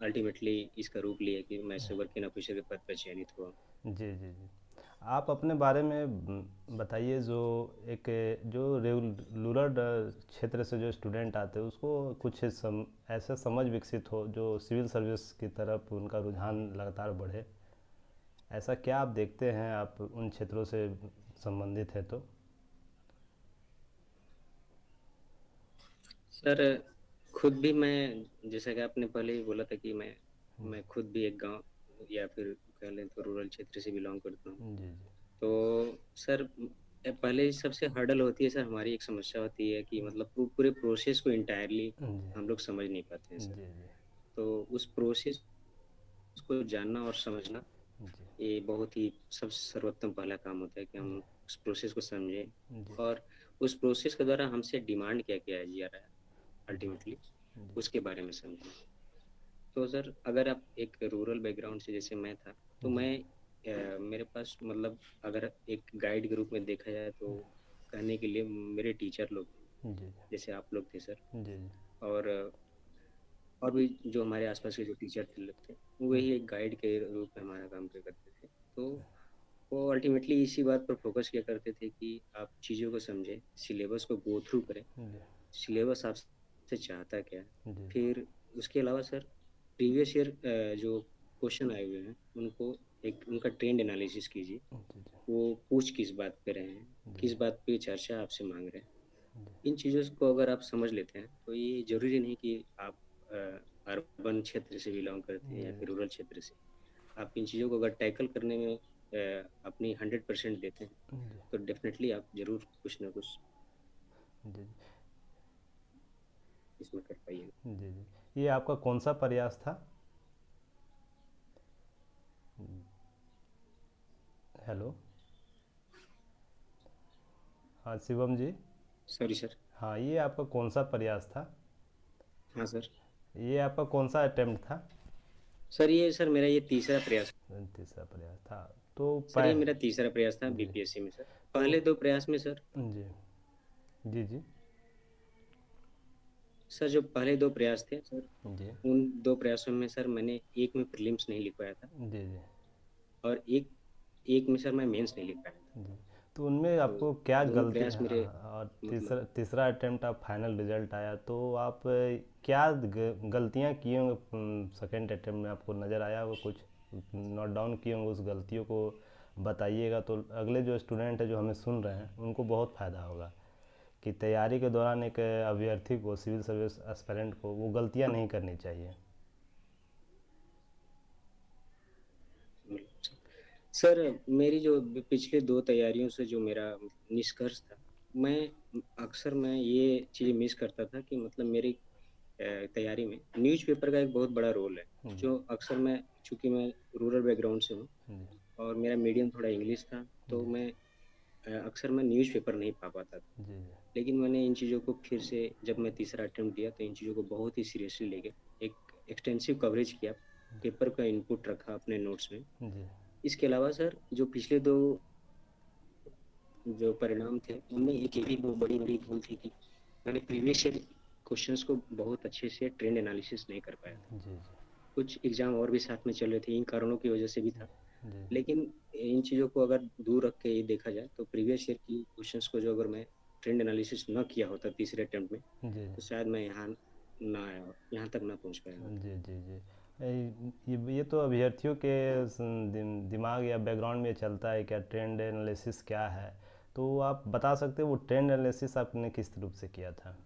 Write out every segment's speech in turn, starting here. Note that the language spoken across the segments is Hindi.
अल्टीमेटली इसका रूप लिया कि मैं वर्किंग ऑफिसर के पद पर चयनित हुआ। जी, जी, जी। आप अपने बारे में बताइए, जो एक जो रूरल क्षेत्र से जो स्टूडेंट आते हैं उसको कुछ ऐसा समझ विकसित हो जो सिविल सर्विस की तरफ उनका रुझान लगातार बढ़े। ऐसा क्या आप देखते हैं, आप उन क्षेत्रों से संबंधित है तो? सर खुद भी मैं, जैसा कि आपने पहले ही बोला था कि मैं खुद भी एक गांव या फिर कह लें तो रूरल क्षेत्र से बिलोंग करता हूँ। जी, जी। तो सर पहले सबसे हर्डल होती है सर, हमारी एक समस्या होती है कि मतलब पूरे प्रोसेस को इंटायरली जी, हम लोग समझ नहीं पाते हैं जी, सर। जी, तो उस प्रोसेस को जानना और समझना, जी, ये बहुत ही सबसे सर्वोत्तम पहला काम होता है कि हम उस प्रोसेस को समझें जी, और उस प्रोसेस के द्वारा हमसे डिमांड क्या किया जा रहा है जी, अल्टीमेटली जी, उसके बारे में समझें। तो सर अगर आप एक रूरल बैकग्राउंड से जैसे मैं था, तो जी, मेरे पास मतलब अगर एक गाइड के रूप में देखा जाए तो कहने के लिए मेरे टीचर लोग थे, जी, जैसे आप लोग थे सर। जी, जी, और और भी जो हमारे आसपास के जो टीचर थे लोग थे, वही एक गाइड के रूप में हमारा काम किया करते थे। तो वो अल्टीमेटली इसी बात पर फोकस किया करते थे कि आप चीज़ों को समझें, सिलेबस को गो थ्रू करें, जी, सिलेबस आपसे चाहता क्या है। जी, फिर उसके अलावा सर प्रीवियस ईयर जो क्वेश्चन आए हुए हैं उनको एक उनका ट्रेंड एनालिसिस कीजिए। वो पूछ किस बात पे रहे हैं, किस बात पे चर्चा आपसे मांग रहे हैं। इन चीज़ों को अगर आप समझ लेते हैं तो ये ज़रूरी नहीं कि आप अर्बन क्षेत्र से बिलोंग करते हैं या फिर रूरल क्षेत्र से। आप इन चीज़ों को अगर टैकल करने में अपनी 100% देते हैं तो डेफिनेटली आप ज़रूर कुछ ना कुछ जी, इसमें कर पाइएगा। जी, जी। ये आपका कौन सा प्रयास था? हेलो। हाँ, शिवम जी। Sorry sir. हाँ, ये आपका कौन सा प्रयास था? हाँ सर। ये आपका कौन सा अटेम्प्ट था? सर मेरा ये तीसरा प्रयास। तीसरा प्रयास था। तो सर ये मेरा तीसरा प्रयास था जी। बीपीएससी में सर। तो पहले दो प्रयास में सर, जी, जी, जी, जो पहले दो प्रयास थे सर, जी, उन दो प्रयासों में सर मैंने एक में प्रीलिम्स नहीं लिख पाया था जी, जी, और एक एक में सर मैं मेंस नहीं लिख पाया था। जी। तो उनमें तो आपको क्या दोनों गलती, प्रयास मेरे और मतलब तीसरा तीसरा अटेम्प्ट आप फाइनल रिजल्ट आया तो आप क्या गलतियाँ किए होंगे सेकेंड अटेम्प्ट में, आपको नज़र आया होगा कुछ? नोट डाउन किए होंगे, उस गलतियों को बताइएगा तो अगले जो स्टूडेंट है जो हमें सुन रहे हैं उनको बहुत फ़ायदा होगा कि तैयारी के दौरान एक अभ्यर्थी को, सिविल सर्विस एस्पिरेंट को, वो गलतियाँ नहीं करनी चाहिए। सर मेरी जो पिछले दो तैयारियों से जो मेरा निष्कर्ष था, मैं ये चीज़ मिस करता था कि मतलब मेरी तैयारी में न्यूज़पेपर का एक बहुत बड़ा रोल है। जी, जो अक्सर मैं, चूंकि मैं रूरल बैकग्राउंड से हूँ जी, और मेरा मीडियम थोड़ा इंग्लिश था, तो जी, अक्सर मैं न्यूज़पेपर नहीं पा पाता था। जी, लेकिन मैंने इन चीज़ों को फिर से, जब मैं तीसरा अटेम्प्ट दिया तो इन चीज़ों को बहुत ही सीरियसली लेके एक एक्सटेंसिव कवरेज किया, पेपर का इनपुट रखा अपने नोट्स में। जी, जी, इसके अलावा सर जो पिछले दो जो परिणाम थे उनमें एक ये भी बहुत बड़ी बड़ी भूल थी कि मैंने प्रीवियस ईयर क्वेश्चंस को बहुत अच्छे से ट्रेंड एनालिसिस नहीं कर पाया था। जी, जी, कुछ एग्जाम और भी साथ में चल रहे थे, इन कारणों की वजह से भी था। जी, लेकिन इन चीज़ों को अगर दूर रख के ये देखा जाए तो प्रीवियस ईयर की क्वेश्चंस को जो अगर मैं ट्रेंड एनालिसिस न किया होता तीसरे अटेम्प्ट में, जी, तो शायद मैं यहाँ तक ना पहुँच पाया होता। जी, जी, जी। ये तो अभ्यर्थियों के दिमाग या बैकग्राउंड में चलता है, क्या ट्रेंड एनालिसिस क्या है? तो आप बता सकते हो वो ट्रेंड एनालिसिस आपने किस रूप से किया था?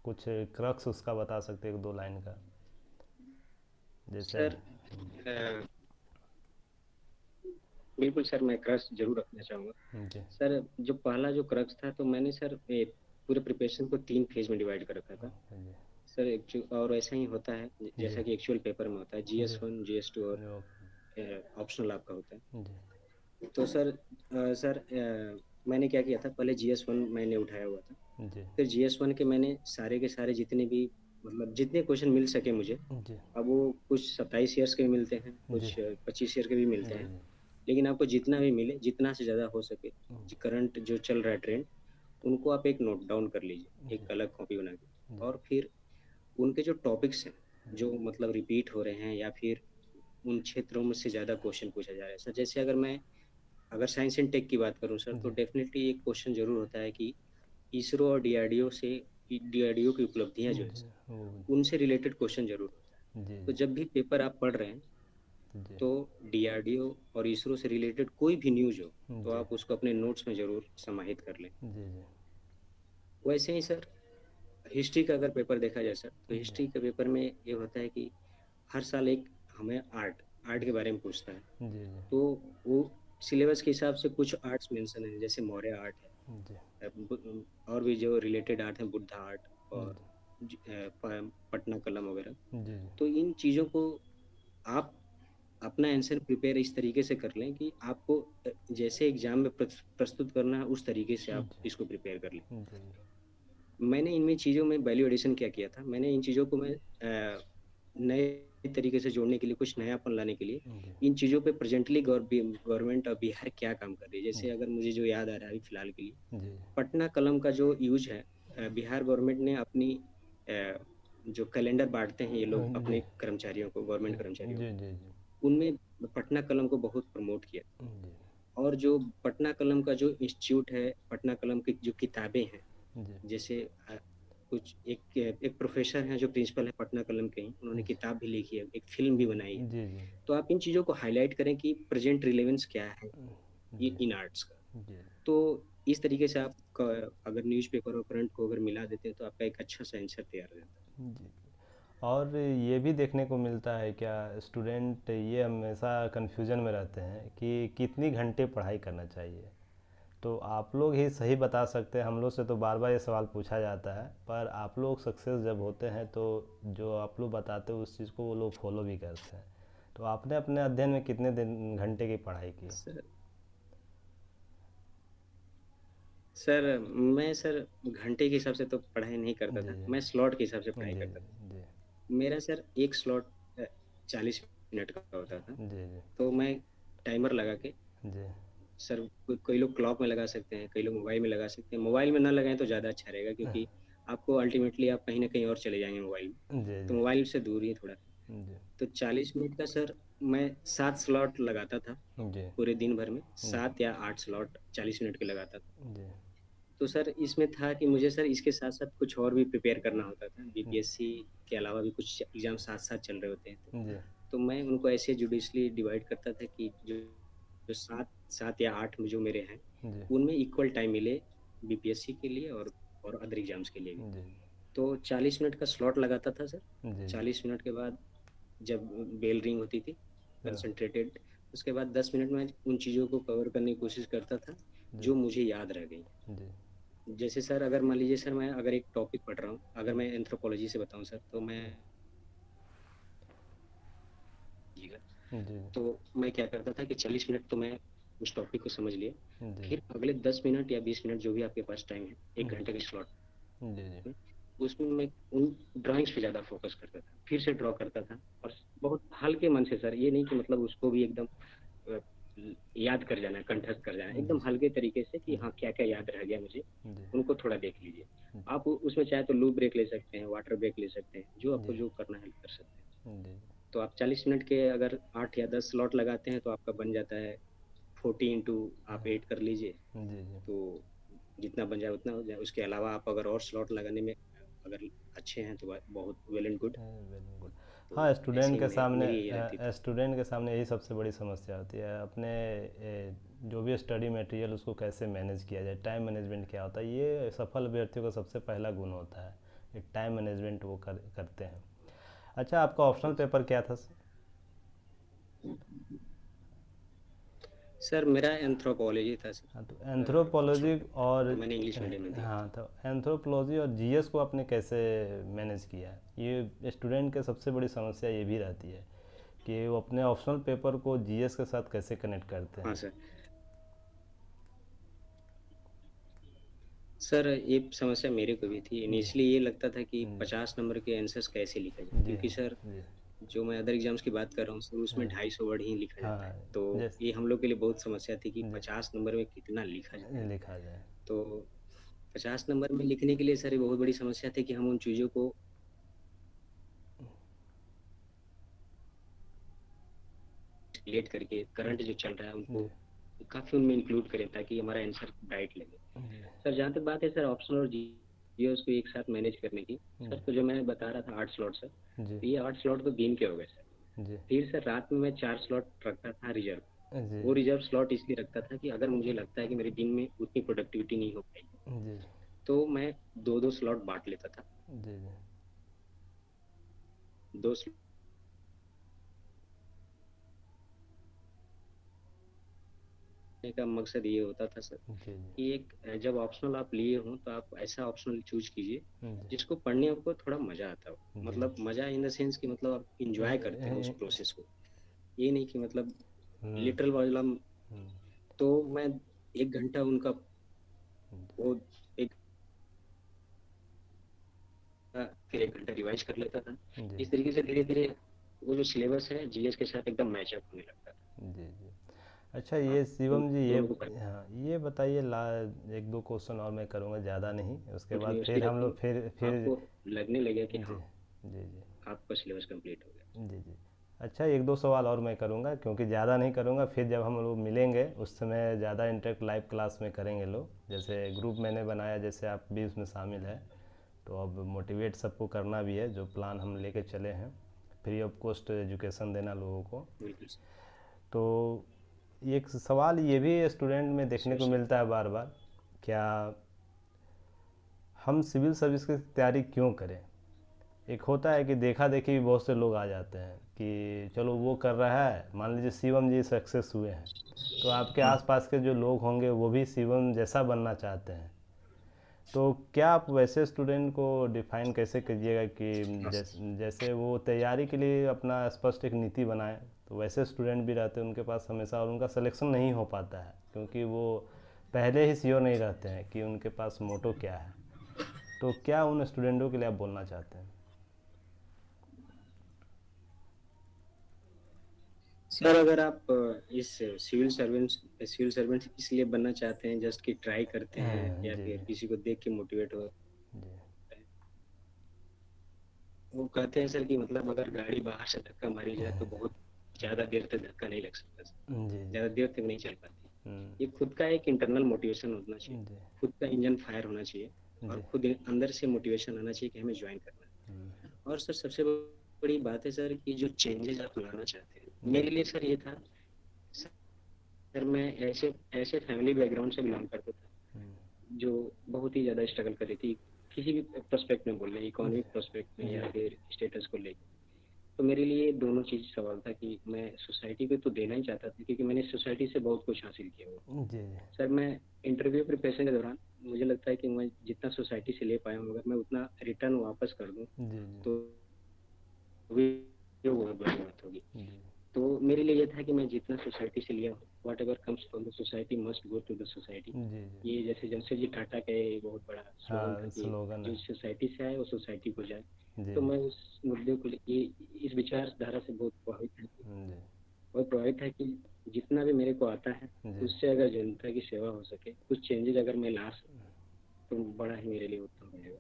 कुछ क्रक्स उसका बता सकते हो, एक दो लाइन का, जैसे? सर बिल्कुल सर, मैं क्रक्स जरूर रखना चाहूँगा। जी, सर जो पहला जो क्रक्स था, तो मैंने सर पूरे प्रिपरेशन को 3 फेज में डिवाइड कर रखा था जी, सर। और ऐसा ही होता है जी, जैसा कि एक्चुअल पेपर में होता है, जी, GS1 GS2 और जो, ऑप्शनल आपका होता है। जी, तो सर मैंने क्या किया था, पहले GS1 मैंने उठाया हुआ था। जी, फिर GS1 के सारे जितने भी मतलब जितने क्वेश्चन मिल सके मुझे, जी, अब वो कुछ 27 ईयर्स के भी मिलते हैं, जी, कुछ 25 ईयर के भी मिलते जी, हैं। लेकिन आपको जितना भी मिले, जितना से ज़्यादा हो सके, जी, करंट जो चल रहा है ट्रेंड, उनको आप एक नोट डाउन कर लीजिए, जी, एक अलग कॉपी बना के। जी, और फिर उनके जो टॉपिक्स हैं जो मतलब रिपीट हो रहे हैं या फिर उन क्षेत्रों में से ज़्यादा क्वेश्चन पूछा जा रहा है सर। जैसे अगर साइंस एंड टेक की बात करूँ सर, तो जी डेफिनेटली एक क्वेश्चन ज़रूर होता है कि इसरो और डीआरडीओ की उपलब्धियाँ जो है जी सर, वो उनसे रिलेटेड क्वेश्चन ज़रूर होता है। जी तो जब भी पेपर आप पढ़ रहे हैं, जी तो डीआरडीओ और इसरो से रिलेटेड कोई भी न्यूज़ हो, जी तो जी आप उसको अपने नोट्स में ज़रूर समाहित कर लें। जी वैसे ही सर, हिस्ट्री का अगर पेपर देखा जाए सर, तो जी हिस्ट्री के पेपर में ये होता है कि हर साल एक हमें आर्ट के बारे में पूछता है। जी जी तो वो सिलेबस के हिसाब से कुछ आर्ट्स मेंशन है, जैसे मौर्य आर्ट है, जी और भी जो रिलेटेड आर्ट है, बुद्धा आर्ट जी और पटना कलम वगैरह। जी तो इन चीज़ों को आप अपना आंसर प्रिपेयर इस तरीके से कर लें कि आपको जैसे एग्जाम में प्रस्तुत करना है, उस तरीके से आप इसको प्रिपेयर कर लें। जी मैंने इनमें चीज़ों में वैल्यू एडिशन क्या किया था, मैंने इन चीज़ों को नए तरीके से जोड़ने के लिए, कुछ नयापन लाने के लिए, जी इन चीज़ों पे प्रेजेंटली गवर्नमेंट ऑफ बिहार क्या काम कर रही है। जैसे अगर मुझे जो याद आ रहा है अभी फिलहाल के लिए, जी पटना कलम का जो यूज है, बिहार गवर्नमेंट ने अपनी अ, जो कैलेंडर बांटते हैं ये लोग जी अपने कर्मचारियों को, गवर्नमेंट कर्मचारियों जी को, जी उनमें पटना कलम को बहुत प्रमोट किया। जी और जो पटना कलम का जो इंस्टीट्यूट है, पटना कलम की जो किताबें हैं, जी जैसे कुछ एक एक प्रोफेसर हैं जो प्रिंसिपल है पटना कलम के ही, उन्होंने किताब भी लिखी है, एक फिल्म भी बनाई है। जी जी तो आप इन चीज़ों को हाईलाइट करें कि प्रेजेंट रिलेवेंस क्या है ये जी इन आर्ट्स का। जी तो इस तरीके से आप अगर न्यूज़पेपर और करंट को अगर मिला देते हैं, तो आपका एक अच्छा सा आंसर तैयार हो जाता जी और ये भी देखने को मिलता है क्या, स्टूडेंट ये हमेशा कन्फ्यूजन में रहते हैं कि कितनी घंटे पढ़ाई करना चाहिए। तो आप लोग ही सही बता सकते हैं, हम लोग से तो बार बार ये सवाल पूछा जाता है, पर आप लोग सक्सेस जब होते हैं तो जो आप लोग बताते हो उस चीज़ को वो लोग फॉलो भी करते हैं। तो आपने अपने अध्ययन में कितने दिन घंटे की पढ़ाई की? है। सर सर घंटे के हिसाब से तो पढ़ाई नहीं करता जी था, मैं स्लॉट के हिसाब से पढ़ाई जी करता था। जी मेरा सर एक स्लॉट 40 मिनट का होता था। जी जी तो मैं टाइमर लगा के, जी सर कोई लोग क्लॉक में लगा सकते हैं, कई लोग मोबाइल में लगा सकते हैं। मोबाइल में ना लगाएं तो ज़्यादा अच्छा रहेगा, क्योंकि आपको अल्टीमेटली आप कहीं ना कहीं और चले जाएंगे मोबाइल में। जी तो जी मोबाइल से दूर ही थोड़ा। जी 40 मिनट का सर, मैं 7 स्लॉट लगाता था जी पूरे दिन भर में, जी 7 या 8 स्लॉट 40 मिनट के लगाता था। जी तो सर इसमें था कि मुझे सर इसके साथ साथ कुछ और भी प्रिपेयर करना होता था, बीपीएससी के अलावा भी कुछ एग्जाम साथ साथ चल रहे होते हैं। जी तो मैं उनको ऐसे जुडिशली डिवाइड करता था कि जो जो 7 या 8 में जो मेरे हैं, जी उनमें इक्वल टाइम मिले बीपीएससी के लिए और अदर एग्जाम्स के लिए भी। जी तो 40 मिनट का स्लॉट लगाता था सर। जी 40 मिनट के बाद जब बेल रिंग होती थी, हाँ, कंसंट्रेटेड, उसके बाद 10 मिनट में उन चीज़ों को कवर करने की कोशिश करता था जी जो मुझे याद रह गई। जी जैसे सर, अगर मान लीजिए सर, मैं अगर एक टॉपिक पढ़ रहा हूँ, अगर मैं एंथ्रोपोलॉजी से बताऊँ सर, तो जी मैं क्या करता था कि 40 मिनट तो मैं उस टॉपिक को समझ लिया। जी फिर अगले 10 मिनट या 20 मिनट जो भी आपके पास टाइम है, एक जी घंटे के स्लॉट जी जी में, उसमें मैं उन ड्राइंग्स पे ज़्यादा फोकस करता था, फिर से ड्रॉ करता था। और बहुत हल्के मन से सर, ये नहीं कि मतलब उसको भी एकदम अ, याद कर जाना है, कंठस्थ कर जाना है, जी एकदम हल्के तरीके से कि जी हाँ क्या क्या याद रह गया मुझे, जी उनको थोड़ा देख लीजिए। आप उसमें चाहे तो लू ब्रेक ले सकते हैं, वाटर ब्रेक ले सकते हैं, जो आपको जी जो करना है कर सकते हैं। जी तो आप 40 मिनट के अगर 8 या 10 स्लॉट लगाते हैं, तो आपका बन जाता है 40 इंटू आप 8 कर लीजिए। जी तो जितना बन जाए उतना हो जाए। उसके अलावा आप अगर और स्लॉट लगाने में अगर अच्छे हैं, तो बहुत well and good. Very good. तो हाँ, ऐसे ही मेरी ये रहती थी। स्टूडेंट के सामने यही सबसे बड़ी समस्या होती है, अपने जो भी स्टडी मटेरियल उसको कैसे मैनेज किया जाए, टाइम मैनेजमेंट क्या होता है, ये सफल अभ्यर्थियों का सबसे पहला गुण होता है, ये टाइम मैनेजमेंट वो करते हैं। अच्छा, आपका ऑप्शनल पेपर क्या था? सर मेरा एंथ्रोपोलॉजी था सर। हाँ, तो एंथ्रोपोलॉजी ऑप्शनल पेपर, और तो मैंने इंग्लिश मीडियम में दिया। हाँ, तो एंथ्रोपोलॉजी और जीएस को आपने कैसे मैनेज किया? ये स्टूडेंट के सबसे बड़ी समस्या ये भी रहती है कि वो अपने ऑप्शनल पेपर को जीएस के साथ कैसे कनेक्ट करते हाँ हैं। सर। सर ये समस्या मेरे को भी थी। जी इनिशियली ये लगता था कि जी 50 नंबर के आंसर्स कैसे लिखा जाए, जी क्योंकि सर जी जो मैं अदर एग्जाम्स की बात कर रहा हूँ सर, उसमें हाँ 250 वर्ड ही लिखा जाता है। हाँ तो जैसे ये हम लोग के लिए बहुत समस्या थी कि जी 50 नंबर में कितना लिखा जाएगा। लिखा जाए। तो 50 नंबर में लिखने के लिए सर ये बहुत बड़ी समस्या थी कि हम उन चीज़ों को रिलेट करके करंट जो चल रहा है जी उनको काफ़ी उनमें इंक्लूड करें ताकि हमारा आंसर ब्राइट लगे। जी सर जहाँ तक बात है सर ऑप्शनल और जीएस को एक साथ मैनेज करने की, जी सर तो जो मैं बता रहा था 8 स्लॉट सर, जी तो ये 8 स्लॉट तो दिन के हो गए सर। जी फिर सर रात में मैं 4 स्लॉट रखता था रिजर्व। जी वो रिजर्व स्लॉट इसलिए रखता था कि अगर मुझे लगता है कि मेरे दिन में उतनी प्रोडक्टिविटी नहीं हो पाएगी, जी तो मैं 2-2 स्लॉट बाँट लेता था। जी 2 स्लॉट लेने का मकसद ये होता था सर जी कि एक जब ऑप्शनल आप लिए हों तो आप ऐसा ऑप्शनल चूज़ कीजिए जी जिसको पढ़ने में आपको थोड़ा मज़ा आता हो। जी मतलब मज़ा इन द सेंस कि मतलब आप एन्जॉय करते हो उस प्रोसेस को। ये नहीं कि मतलब हम्म, लिटरल वाला। हम्म, तो मैं 1 घंटा उनका वो एक फिर 1 घंटा रिवाइज़ कर लेता था। जी इस तरीके से धीरे-धीरे वो जो सिलेबस है जीएस के साथ एकदम मैच अप होने लगता था। जी जी अच्छा हाँ, ये उन शिवम जी ये दोनों को हाँ ये बताइए ला एक दो क्वेश्चन और मैं करूँगा, ज़्यादा नहीं, उसके बाद कंटिन्यूअसली फिर हम लोग रखेंगे, फिर आपको लगने लगेगा कि जी हाँ, जी जी आपका सिलेबस कंप्लीट हो गया। जी जी अच्छा एक दो सवाल और मैं करूँगा, क्योंकि ज़्यादा नहीं करूँगा, फिर जब हम लोग मिलेंगे उस समय ज़्यादा इंटरेक्ट लाइव क्लास में करेंगे लोग, जैसे ग्रुप मैंने बनाया, जैसे आप भी उसमें शामिल है, तो अब मोटिवेट सबको करना भी है, जो प्लान हम लेके चले हैं, फ्री ऑफ कॉस्ट एजुकेशन देना लोगों को। बिल्कुल तो एक सवाल ये भी स्टूडेंट में देखने श्योर को सर। मिलता है बार बार, क्या हम सिविल सर्विस की तैयारी क्यों करें? एक होता है कि देखा देखी भी बहुत से लोग आ जाते हैं कि चलो वो कर रहा है, मान लीजिए शिवम जी सक्सेस हुए हैं, तो आपके हाँ, आसपास के जो लोग होंगे वो भी शिवम जैसा बनना चाहते हैं, तो क्या आप वैसे स्टूडेंट को डिफाइन कैसे कीजिएगा कि हाँ, जैसे वो तैयारी के लिए अपना स्पष्ट एक नीति बनाए, तो वैसे स्टूडेंट भी रहते हैं उनके पास हमेशा, और उनका सिलेक्शन नहीं हो पाता है क्योंकि वो पहले ही श्योर नहीं रहते हैं कि उनके पास मोटो क्या है, तो क्या उन स्टूडेंटों के लिए आप बोलना चाहते हैं? सर अगर आप इस सिविल सर्वेंट इसलिए बनना चाहते हैं जस्ट कि ट्राई करते हैं या जी फिर जी किसी को देख के मोटिवेट हो, जी वो कहते हैं सर कि मतलब अगर गाड़ी बाहर से धक्का मारी जाए तो बहुत ज़्यादा देर तक धक्का नहीं लग सकता सर, जी जी ज़्यादा देर तक नहीं चल पाती। हम्म, ये खुद का एक इंटरनल मोटिवेशन होना चाहिए, जी खुद का इंजन फायर होना चाहिए और जी खुद अंदर से मोटिवेशन आना चाहिए कि हमें ज्वाइन करना हम्म, है। और सर सबसे बड़ी बात है सर कि जो चेंजेस आप लाना चाहते हैं, जी मेरे लिए सर ये था, सर मैं ऐसे ऐसे फैमिली बैकग्राउंड से बिलोंग करता था हम्म, जो बहुत ही ज़्यादा स्ट्रगल कर रही थी किसी भी प्रोस्पेक्ट में, बोल रहे जी इकोनॉमिक प्रोस्पेक्ट में जी या फिर स्टेटस को लेकर। तो मेरे लिए दोनों चीज़ सवाल था कि मैं सोसाइटी को तो देना ही चाहता था क्योंकि मैंने सोसाइटी से बहुत कुछ हासिल किया हुआ। जी सर मैं इंटरव्यू प्रिपरेशन के दौरान मुझे लगता है कि मैं जितना सोसाइटी से ले पाया हूँ अगर मैं उतना रिटर्न वापस कर दूँ जी तो भी जो बहुत बड़ी बात होगी। जी जी तो मेरे लिए ये था कि मैं जितना सोसाइटी से लिया हूँ, whatever comes from the society must go to the society. जी जी ये जैसे जमशेद जी टाटा का ये बहुत बड़ा स्लोगन था हाँ कि स्लोगन जो है। सोसाइटी से आए वो सोसाइटी को जाए। जी तो मैं उस मुद्दे को इस विचारधारा से बहुत प्रभावित है, जी बहुत प्रभावित है कि जितना भी मेरे को आता है जी उससे अगर जनता की सेवा हो सके, कुछ चेंजेस अगर मैं ला सकूँ तो बड़ा ही मेरे लिए उत्तम रहेगा।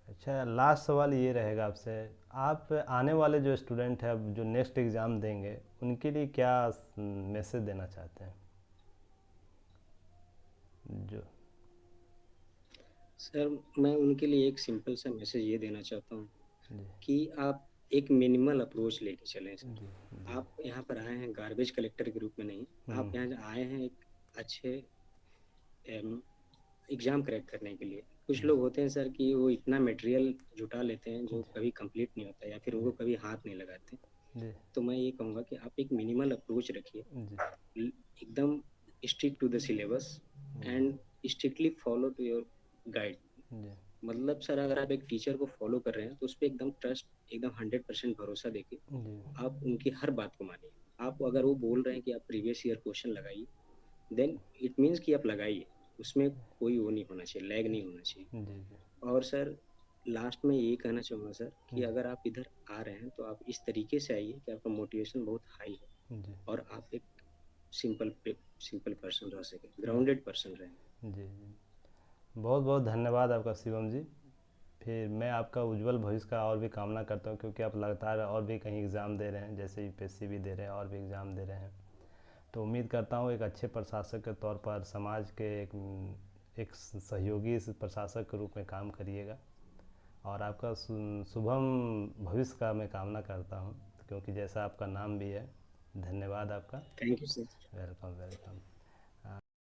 अच्छा लास्ट सवाल ये रहेगा आपसे, आप आने वाले जो स्टूडेंट हैं अब जो नेक्स्ट एग्ज़ाम देंगे उनके लिए क्या मैसेज देना चाहते हैं? जो सर मैं उनके लिए एक सिंपल सा मैसेज ये देना चाहता हूँ जी कि आप एक मिनिमल अप्रोच लेके चलें सर। जी जी आप यहाँ पर आए हैं गार्बेज कलेक्टर के रूप में नहीं, हम्म, आप यहाँ आए हैं एक अच्छे एग्ज़ाम क्रैक करने के लिए। कुछ लोग होते हैं सर कि वो इतना मटेरियल जुटा लेते हैं जो कभी कंप्लीट नहीं होता या फिर उनको कभी हाथ नहीं लगाते। जी तो मैं ये कहूँगा कि आप एक मिनिमल अप्रोच रखिए, जी एकदम stick to the syllabus and strictly follow to your guide. जी मतलब सर अगर आप एक टीचर को फॉलो कर रहे हैं तो उस पर एकदम ट्रस्ट, एकदम 100% भरोसा देके जी आप उनकी हर बात को मानिए। आप अगर वो बोल रहे हैं कि आप प्रीवियस ईयर क्वेश्चन लगाइए, देन इट मीन्स कि आप लगाइए, उसमें कोई वो नहीं होना चाहिए, लैग नहीं होना चाहिए। जी जी और सर लास्ट में यही कहना चाहूँगा सर कि जी अगर आप इधर आ रहे हैं तो आप इस तरीके से आइए कि आपका मोटिवेशन बहुत हाई हो जी और आप एक सिंपल सिंपल पर्सन रह सकें, ग्राउंडेड पर्सन रहें। जी जी बहुत बहुत धन्यवाद आपका शिवम जी। फिर मैं आपका उज्जवल भविष्य का और भी कामना करता हूँ, क्योंकि आप लगातार और भी कहीं एग्ज़ाम दे रहे हैं, जैसे यूपीएससी भी दे रहे हैं और भी एग्ज़ाम दे रहे हैं। तो उम्मीद करता हूँ एक अच्छे प्रशासक के तौर पर समाज के एक सहयोगी प्रशासक के रूप में काम करिएगा। और आपका शुभम भविष्य का मैं कामना करता हूँ, क्योंकि जैसा आपका नाम भी है। धन्यवाद आपका। Thank you sir. Welcome welcome.